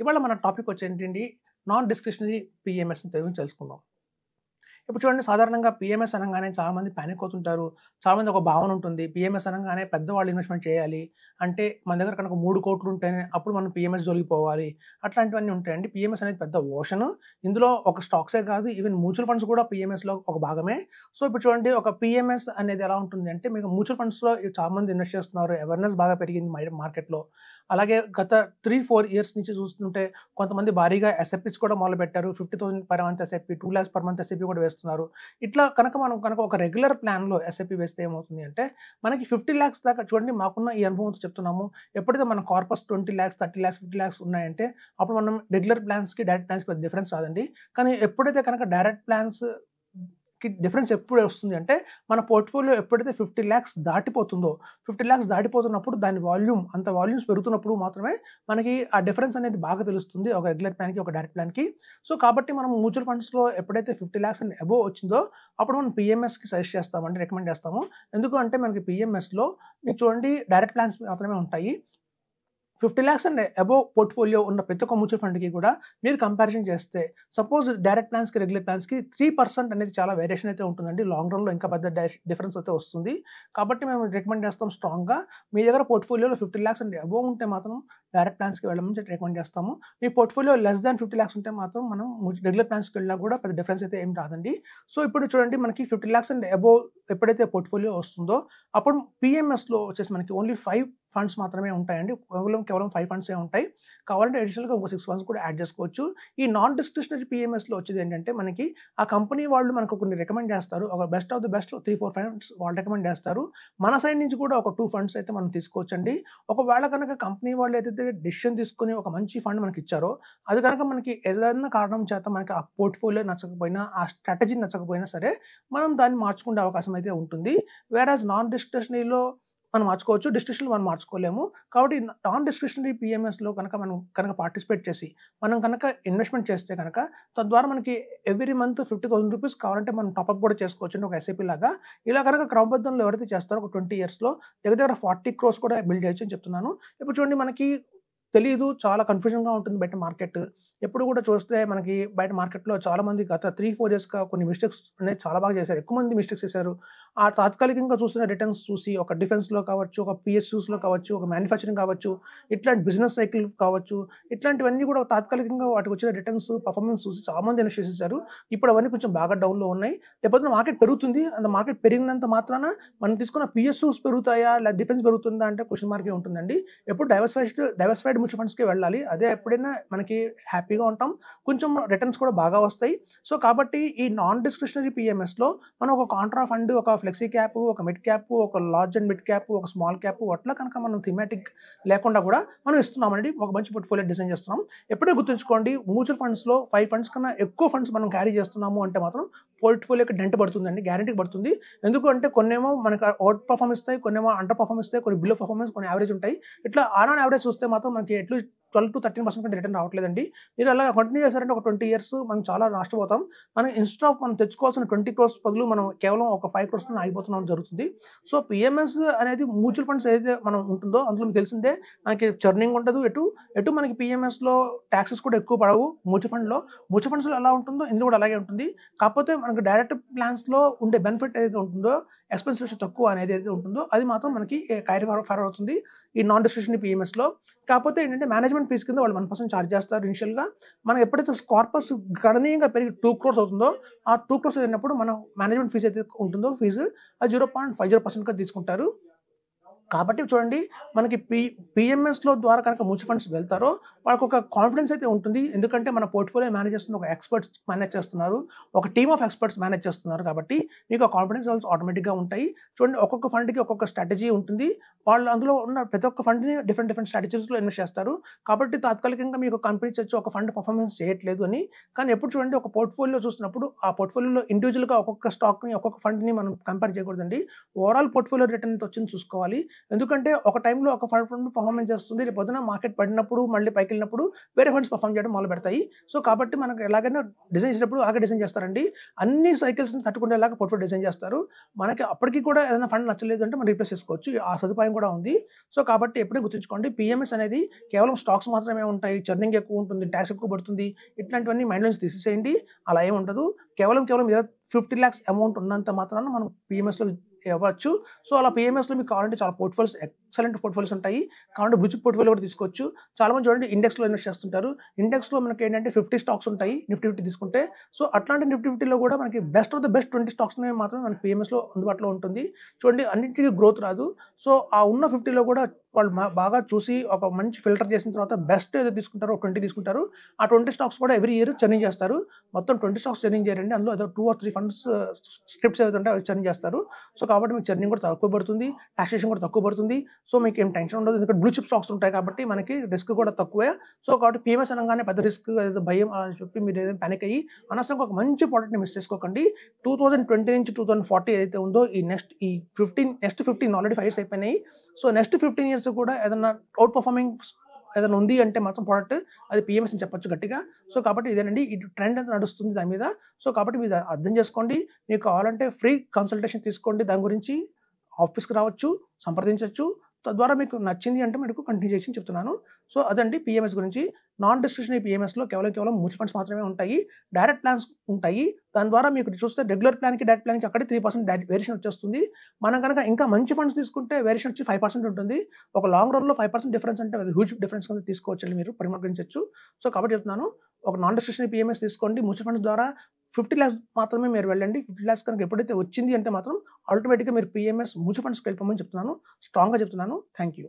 ఇవాళ మన topic వచ్చేంటండి non discretionary PMS గురించి తెలుసుకుందాం. ఇప్పుడు చూడండి సాధారణంగా పీఎంఎస్ అనంగానే చాలామంది పానిక్ అవుతుంటారు. చాలామంది ఒక భావన ఉంటుంది. పీఎంఎస్ అనంగానే పెద్దవాళ్ళు ఇన్వెస్ట్‌మెంట్ చేయాలి. అంటే మన దగ్గర కనుక 3,00,00,000 ఉంటేనే అప్పుడు మనం పీఎంఎస్ జోలికి పోవాలి. అట్లాంటివన్నీ ఉంటాయండి. పీఎంఎస్ అనేది పెద్ద ఓషన్. ఇందులో ఒక స్టాక్సే కాదు ఈవెన్ మ్యూచువల్ ఫండ్స్ కూడా పీఎంఎస్‌లో ఒక భాగమే. సో, ఇప్పుడు చూడండి ఒక పీఎంఎస్ అనేది ఎలా ఉంటుంది అంటే మీకు మ్యూచువల్ ఫండ్స్‌లో చాలామంది ఇన్వెస్ట్ చేస్తున్నారు. అవేర్‌నెస్ బాగా పెరిగింది మార్కెట్‌లో. అలాగే గత 3, 4 ఇయర్స్ నుంచి చూస్తుంటే కొంతమంది భారీగా ఎస్ఐపీస్ కూడా మొదలుపెట్టారు. 50,000 per month SIP, 2 lakhs per month SIP కూడా వేస్తున్నారు. ఇట్లా మనం ఒక రెగ్యులర్ ప్లాన్‌లో ఎస్ఐపీ వేస్తే ఏమవుతుంది అంటే, మనకి 50 లాక్స్ దాకా చూడండి మాకున్న ఈ అనుభవంతో చెప్తున్నాము. ఎప్పుడైతే మన కార్పస్ 20 లాక్స్, 30 లాక్స్, 50 లాక్స్ ఉన్నాయంటే, అప్పుడు మనం రెగ్యులర్ ప్లాన్స్‌కి, డైరెక్ట్ ప్లాన్స్‌కి పెద్ద డిఫరెన్స్ రాదండి. కానీ ఎప్పుడైతే కనుక డైరెక్ట్ ప్లాన్స్‌కి డిఫరెన్స్ ఎప్పుడు వస్తుంది అంటే, మన పోర్ట్‌ఫోలియో ఎప్పుడైతే 50 లాక్స్ దాటిపోతుందో, 50 లాక్స్ దాటిపోతున్నప్పుడు దాని అంత వాల్యూమ్స్ పెరుగుతున్నప్పుడు మాత్రమే మనకి ఆ డిఫరెన్స్ అనేది బాగా తెలుస్తుంది. ఒక రెగ్యులర్ ప్లాన్‌కి, ఒక డైరెక్ట్ ప్లాన్‌కి. సో, కాబట్టి మనం మ్యూచువల్ ఫండ్స్‌లో ఎప్పుడైతే 50 లాక్స్ అండ్ అబోవ్ వచ్చిందో, అప్పుడు మనం పీఎంఎస్‌కి సజెస్ట్ చేస్తామండి, రికమెండ్ చేస్తాము. ఎందుకు అంటే మనకి పీఎంఎస్‌లో మీకు చూడండి డైరెక్ట్ ప్లాన్స్ మాత్రమే ఉంటాయి. 50 లాక్స్ అండ్ అబోవ్ పోర్ట్‌ఫోలియో ఉన్న ప్రతి ఒక్క మ్యూచువల్ ఫండ్‌కి కూడా మీరు కంపారిజన్ చేస్తే, సపోజ్ డైరెక్ట్ ప్లాన్స్‌కి, రెగ్యులర్ ప్లాన్స్‌కి 3% అనేది చాలా వేరియేషన్ అయితే ఉంటుందండి. లాంగ్ రన్‌లో ఇంకా పెద్ద డిఫరెన్స్ అయితే వస్తుంది. కాబట్టి మేము రికమెండ్ చేస్తాం స్ట్రాంగ్‌గా. మీ దగ్గర పోర్ట్‌ఫోలియోలో 50 లాక్స్ అండ్ అబోవ్ ఉంటే మాత్రం డైరెక్ట్ ప్లాన్స్‌కి వెళ్ళమని రికమెండ్ చేస్తాము. మీ పోర్ట్‌ఫోలియో లెస్ దాన్ 50 లాక్స్ ఉంటే మాత్రం మనం రెగ్యులర్ ప్లాన్స్‌కి వెళ్ళినా కూడా పెద్ద డిఫరెన్స్ అయితే ఏం రాదండి. సో, ఇప్పుడు చూడండి మనకి 50 లాక్స్ అండ్ అబోవ్ ఎప్పుడైతే పోర్ట్‌ఫోలియో వస్తుందో, అప్పుడు పీఎంఎస్‌లో వచ్చేసి మనకి ఓన్లీ 5 ఫండ్స్ మాత్రమే ఉంటాయండి. కేవలం 5 ఫండ్సే ఉంటాయి. కావాలంటే అడిషనల్‌గా ఇంకో 6 ఫండ్స్ కూడా యాడ్ చేసుకోవచ్చు. ఈ నాన్ డిస్క్రిషనరీ పీఎంఎస్‌లో వచ్చేదేంటంటే మనకి ఆ కంపెనీ వాళ్ళు మనకు కొన్ని రికమెండ్ చేస్తారు. ఒక best of the best 3, 4 funds వాళ్ళు రికమెండ్ చేస్తారు. మన సైడ్ నుంచి కూడా ఒక 2 ఫండ్స్ అయితే మనం తీసుకోవచ్చండి. ఒకవేళ కనుక కంపెనీ వాళ్ళు ఏదైతే డెసిషన్ తీసుకొని ఒక మంచి ఫండ్ మనకిచ్చారో, అది కనుక మనకి ఏదైనా కారణం చేత మనకి ఆ పోర్ట్‌ఫోలియో నచ్చకపోయినా, ఆ స్ట్రాటజీ నచ్చకపోయినా సరే, మనం దాన్ని మార్చుకునే అవకాశం అయితే ఉంటుంది. వేరాజ్ నాన్ డిస్క్రిషనరీలో మనం మార్చుకోవచ్చు. డిస్క్రిషనరీలో మనం మార్చుకోలేము. కాబట్టి నాన్ డిస్క్రిషనరీ పీఎంఎస్‌లో మనం పార్టిసిపేట్ చేసి, మనం కనుక ఇన్వెస్ట్‌మెంట్ చేస్తే గనక, తద్వారా మనకి ఎవ్రీ మంత్ ₹50,000 కావాలంటే మనం టాపప్ కూడా చేసుకోవచ్చండి ఒక ఎస్ఐపీ లాగా. ఇలా కనుక క్రమబద్ధంలో ఎవరైతే చేస్తారో ఒక 20 ఇయర్స్‌లో దగ్గర దగ్గర 40 క్రోర్స్ కూడా బిల్డ్ చేయొచ్చు అని చెప్తున్నాను. ఇప్పుడు చూడండి మనకి తెలీదు. చాలా కన్‌ఫ్యూజన్‌గా ఉంటుంది బయట మార్కెట్. ఎప్పుడు కూడా చూస్తే మనకి బయట మార్కెట్‌లో చాలామంది గత 3, 4 ఇయర్స్‌గా కొన్ని మిస్టేక్స్ అనేది చాలా బాగా చేశారు. ఎక్కువ మంది మిస్టేక్స్ చేశారు. ఆ తాత్కాలికంగా చూస్తున్న రిటర్న్స్ చూసి ఒక డిఫెన్స్‌లో కావచ్చు, ఒక పిఎస్యూస్‌లో కావచ్చు, ఒక మ్యానుఫ్యాక్చరింగ్ కావచ్చు, ఇట్లాంటి బిజినెస్ సైకిల్ కావచ్చు, ఇట్లాంటివన్నీ కూడా తాత్కాలికంగా వాటికొచ్చిన రిటర్న్స్, పర్ఫార్మెన్స్ చూసి చాలామంది ఇన్వెస్ట్ చేసేసారు. ఇప్పుడు అవన్నీ కొంచెం బాగా డౌన్‌లో ఉన్నాయి. రేపొద్దున మార్కెట్ పెరుగుతుంది. అంత మార్కెట్ పెరిగినంత మాత్రాన మనం తీసుకున్న పిఎస్యూస్ పెరుగుతాయా? లేదా డిఫెన్స్ పెరుగుతుందా అంటే క్వెషన్ మార్కే ఉంటుందండి. ఎప్పుడు డైవర్సిఫైడ్ మ్యూచువల్ ఫండ్స్‌కే వెళ్ళాలి. అదే ఎప్పుడైనా మనకి హ్యాపీగా ఉంటాం. కొంచెం రిటర్న్స్ కూడా బాగా వస్తాయి. సో, కాబట్టి ఈ నాన్ డిస్క్రిషనరీ పీఎంఎస్‌లో మనం ఒక కాంట్రా ఫండ్, ఒక ఫ్లెక్సీ క్యాప్, ఒక మిడ్ క్యాప్, ఒక లార్జ్ అండ్ మిడ్ క్యాప్, ఒక స్మాల్ క్యాప్ అట్లా కనుక మనం థీమాటిక్ లేకుండా కూడా మనం ఇస్తున్నామండి. ఒక మంచి పోర్ట్‌ఫోలియో డిజైన్ చేస్తున్నాం. ఎప్పుడూ గుర్తుంచుకోండి మ్యూచువల్ ఫండ్స్‌లో 5 ఫండ్స్ కన్నా ఎక్కువ ఫండ్స్ మనం క్యారీ చేస్తున్నాము అంటే మాత్రం పోర్ట్‌ఫోలియోకి డెంట్ పడుతుందండి. గ్యారంటీగా పడుతుంది. ఎందుకు అంటే కొన్నేమో మనకు ఔట్ పర్ఫార్మ్ ఇస్తాయి. కొన్నేమో అండర్ పర్ఫార్మ్ ఇస్తాయి. కొన్ని బిలో పర్ఫార్మెన్స్, కొన్ని యావరేజ్ ఉంటాయి. ఇట్లా ఆన్ యావరేజ్ చూస్తే మాత్రం మనకి అట్‌లీస్ట్ 12-13% కంటే రిటర్న్ రావట్లేదండి. మీరు అలా కంటిన్యూ చేశారంటే ఒక 20 ఇయర్స్ మనం చాలా నష్టపోతాం. మనం ఇన్‌స్టెడ్ ఆఫ్ మనం తెచ్చుకోవాల్సిన 20 క్రోర్స్ బదులు మనం కేవలం ఒక 5 క్రోర్స్‌తోనే ఆగిపోతున్నాం జరుగుతుంది. సో, పీఎంఎస్ అనేది మ్యూచువల్ ఫండ్స్ ఏదైతే మనం ఉంటుందో అందులో మీకు తెలిసిందే మనకి చర్నింగ్ ఉండదు. ఎటు మనకి పీఎంఎస్‌లో టాక్సెస్ కూడా ఎక్కువ పడవు మ్యూచువల్ ఫండ్‌లో. మ్యూచువల్ ఫండ్స్‌లో ఎలా ఉంటుందో ఇందులో కూడా అలాగే ఉంటుంది. కాకపోతే మనకు డైరెక్ట్ ప్లాన్స్‌లో ఉండే బెనిఫిట్ ఏదైతే ఉంటుందో, ఎక్స్‌పెన్స్ రేషియో తక్కువ అనేది ఏదైతే ఉంటుందో అది మాత్రం మనకి క్యారీ ఫార్వర్డ్ అవుతుంది ఈ నాన్ డిస్క్రిషనరీ పీఎంఎస్‌లో. కాకపోతే ఏంటంటే మేనేజ్మెంట్ ఫీస్ కింద వాళ్ళు 1% చార్జ్ చేస్తారు ఇనిషియల్‌గా. మనం ఎప్పుడైతే కార్పస్ గణనీయంగా పెరిగి 2 క్రోర్స్ అవుతుందో, ఆ 2 క్రోర్స్ అయినప్పుడు మనం మేనేజ్మెంట్ ఫీస్ అయితే ఉంటుందో అది 0.50% తీసుకుంటారు. కాబట్టి చూడండి మనకి పీఎంఎస్‌లో ద్వారా కనుక మ్యూచువల్ ఫండ్స్ వెళ్తారో వాళ్ళకొక కాన్ఫిడెన్స్ అయితే ఉంటుంది. ఎందుకంటే మన పోర్ట్‌ఫోలియో మేనేజ్ చేస్తున్న ఒక ఎక్స్‌పర్ట్స్ మేనేజ్ చేస్తున్నారు. ఒక టీమ్ ఆఫ్ ఎక్స్‌పర్ట్స్ మేనేజ్ చేస్తున్నారు కాబట్టి మీకు ఆ కాన్ఫిడెన్స్ లెవెల్స్ ఆటోమేటిక్‌గా ఉంటాయి. చూడండి ఒక్కొక్క ఫండ్‌కి ఒక్కొక్క స్ట్రాటజీ ఉంటుంది. వాళ్ళు అందులో ఉన్న ప్రతి ఒక్క ఫండ్‌ని డిఫరెంట్ స్ట్రాటజీస్‌లో ఇన్వెస్ట్ చేస్తారు. కాబట్టి తాత్కాలికంగా మీకు కనిపించొచ్చు ఒక ఫండ్ పర్ఫార్మెన్స్ చేయట్లేదు అని. కానీ ఎప్పుడు చూడండి ఒక పోర్ట్‌ఫోలియో చూసినప్పుడు ఆ పోర్ట్‌ఫోలియోలో ఇండివిడ్యువల్‌గా ఒక్కొక్క స్టాక్‌ని, ఒక్కొక్క ఫండ్‌ని మనం కంపేర్ చేయకూడదండి. ఓవరాల్ పోర్ట్‌ఫోలియో రిటర్న్ ఎంత వచ్చిందో చూసుకోవాలి. ఎందుకంటే ఒక టైంలో ఒక ఫండ్ పర్ఫార్మెన్స్ చేస్తుంది. రేపు పొద్దున మార్కెట్ పడినప్పుడు, మళ్ళీ పైకెళ్ళినప్పుడు వేరే ఫండ్స్ పర్ఫార్మ్ చేయడం మొదలుపెడతాయి. సో, కాబట్టి మనకు ఎలాగైనా డిజైన్ చేసేటప్పుడు అలాగే డిజైన్ చేస్తారండి. అన్ని సైకిల్స్‌ని తట్టుకునేలాగా పోర్ట్‌ఫోలియో డిజైన్ చేస్తారు. మనకి అప్పటికి కూడా ఏదైనా ఫండ్ నచ్చలేదు అంటే మనం రీప్లేస్ చేసుకోవచ్చు. ఆ సదుపాయం కూడా ఉంది. సో, కాబట్టి ఎప్పుడూ గుర్తుంచుకోండి పీఎంఎస్ అనేది కేవలం స్టాక్స్ మాత్రమే ఉంటాయి. చర్నింగ్ ఎక్కువ ఉంటుంది. టాక్స్ ఎక్కువ పడుతుంది. ఇట్లాంటివన్నీ మైండ్‌లో నుంచి తీసేసేయండి. అలా ఏమి ఉండదు. కేవలం 50 లాక్స్ అమౌంట్ ఉన్నంత మాత్రాన మనం పీఎంఎస్‌లో ఇవ్వచ్చు. సో, అలా పీఎంఎస్‌లో మీకు కావాలంటే చాలా పోర్ట్‌ఫోలియోస్ ఎక్సలెంట్ పోర్ట్‌ఫోలియోస్ ఉంటాయి. కావాలంటే బ్లూ చిప్ పోర్ట్‌ఫోలియో కూడా తీసుకోవచ్చు. చాలామంది చూడండి ఇండెక్స్‌లో ఇన్వెస్ట్ చేస్తుంటారు. ఇండెక్స్‌లో మనకేంటంటే 50 స్టాక్స్ ఉంటాయి. నిఫ్టీ 50 తీసుకుంటే. సో, అట్లాంటి నిఫ్టీ 50లో కూడా మనకి బెస్ట్ ఆఫ్ ద బెస్ట్ 20 స్టాక్స్‌ని మాత్రమే మనకి పీఎంఎస్‌లో అందుబాటులో ఉంటుంది. చూడండి అన్నిటికి గ్రోత్ రాదు. సో, ఆ ఉన్న 50లో కూడా వాళ్ళు బాగా చూసి ఒక మంచి ఫిల్టర్ చేసిన తర్వాత బెస్ట్ ఏదో తీసుకుంటారో 20 తీసుకుంటారు. ఆ 20 స్టాక్స్ కూడా ఎవ్రీ ఇయర్ చర్నింగ్ చేస్తారు. మొత్తం 20 స్టాక్స్ చర్నింగ్ చేయరండి. అందులో ఏదో 2 ఆర్ 3 ఫండ్స్ స్క్రిప్ట్స్ ఏవైతే ఉంటాయో అవి చర్నింగ్ చేస్తారు. సో, కాబట్టి మీకు చర్నింగ్ కూడా తక్కువ పడుతుంది. టాక్సేషన్ కూడా తక్కువ పడుతుంది. సో, మీకేం టెన్షన్ ఉండదు. ఎందుకంటే బ్లూ చిప్ స్టాక్స్ ఉంటాయి కాబట్టి మనకి రిస్క్ కూడా తక్కువే. సో, కాబట్టి పీఎంఎస్ అనగానే పెద్ద రిస్క్ ఏదో భయం అని చెప్పి మీరు ఏదైనా పానిక్ అయ్యి అనవసరంగా ఒక మంచి ప్రోడక్ట్‌ని మిస్ చేసుకోకండి. 2020 నుంచి 2040 ఏదైతే ఉందో నెక్స్ట్ 15 ఆల్రెడీ 5 ఇయర్స్ అయిపోయినాయి. సో, నెక్స్ట్ 15 ఇయర్స్ కూడా ఏదన్నా అవుట్ పర్ఫార్మింగ్ ఏదైనా ఉంది అంటే మాత్రం ప్రోడక్ట్ అది పీఎంఎస్ అని చెప్పొచ్చు గట్టిగా. సో, కాబట్టి ఇదేనండి ఈ ట్రెండ్ అంతా నడుస్తుంది దాని మీద. సో, కాబట్టి మీరు అర్థం చేసుకోండి. మీకు కావాలంటే ఫ్రీ కన్సల్టేషన్ తీసుకోండి. దాని గురించి ఆఫీస్‌కి రావచ్చు, సంప్రదించొచ్చు. తద్వారా మీకు నచ్చింది అంటే మటుకు కంటిన్యూ చేయొచ్చని చెప్తున్నాను. సో, అదండి పీఎంఎస్ గురించి. నాన్ డిస్క్రిషనరీ పీఎంఎస్‌లో కేవలం మ్యూచువల్ ఫండ్స్ మాత్రమే ఉంటాయి. డైరెక్ట్ ప్లాన్స్ ఉంటాయి. దాని ద్వారా మీకు చూస్తే రెగ్యులర్ ప్లాన్‌కి, డైరెక్ట్ ప్లాన్‌కి అక్కడే 3% వేరియేషన్ వచ్చేస్తుంది. మనం గనక ఇంకా మంచి ఫండ్స్ తీసుకుంటే వేరియేషన్ వచ్చి 5% ఉంటుంది. ఒక లాంగ్ రన్‌లో 5% డిఫరెన్స్ అంటే అది హ్యూజ్ డిఫరెన్స్ కింద తీసుకోవచ్చండి మీరు పరిగణించొచ్చు. సో, కాబట్టి చెప్తున్నాను ఒక నాన్ డిస్క్రిషనరీ పీఎంఎస్ తీసుకోండి. మ్యూచువల్ ఫండ్స్ ద్వారా 50 లాక్స్ మాత్రమే మీరు వెళ్ళండి. 50 లాక్స్ కనుక ఎప్పుడైతే వచ్చింది అంటే మాత్రం ఆటోమేటిక్‌గా మీరు పీఎంఎస్ మ్యూచువల్ ఫండ్స్‌కి వెళ్ళిపోమని చెప్తున్నాను. స్ట్రాంగ్‌గా చెప్తున్నాను. Thank you.